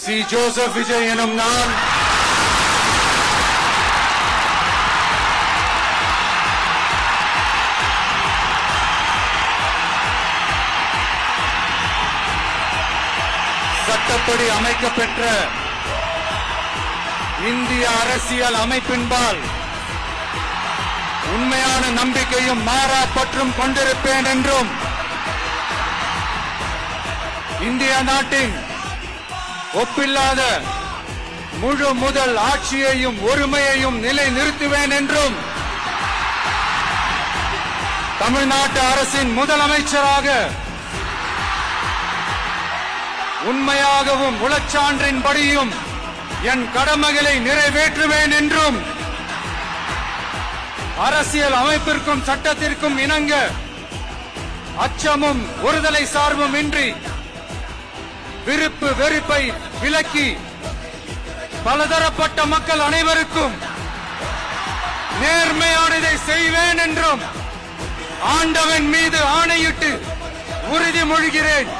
C. Joseph Vijay எனும் நான் சட்டப்படி அமைக்கப்பெற்ற இந்திய அரசியல் அமைப்பின்பால் உண்மையான நம்பிக்கையும் மாறா பற்றும் கொண்டிருப்பேன் என்றும் இந்திய நாட்டின் ஒப்பில்லாத முழு முதல் ஆட்சியையும் ஒருமையையும் நிலை நிறுத்துவேன் என்றும் தமிழ்நாட்டு அரசின் முதலமைச்சராக உண்மையாகவும் உளச்சான்றின்படியும் என் கடமைகளை நிறைவேற்றுவேன் என்றும் அரசியல் அமைப்பிற்கும் சட்டத்திற்கும் இணங்க அச்சமும் ஒருதலை சார்பும் இன்றி விருப்பு வெறுப்பை விலக்கி பலதரப்பட்ட மக்கள் அனைவருக்கும் நேர்மையானதை செய்வேன் என்றும் ஆண்டவன் மீது ஆணையிட்டு உறுதிமொழிகிறேன்.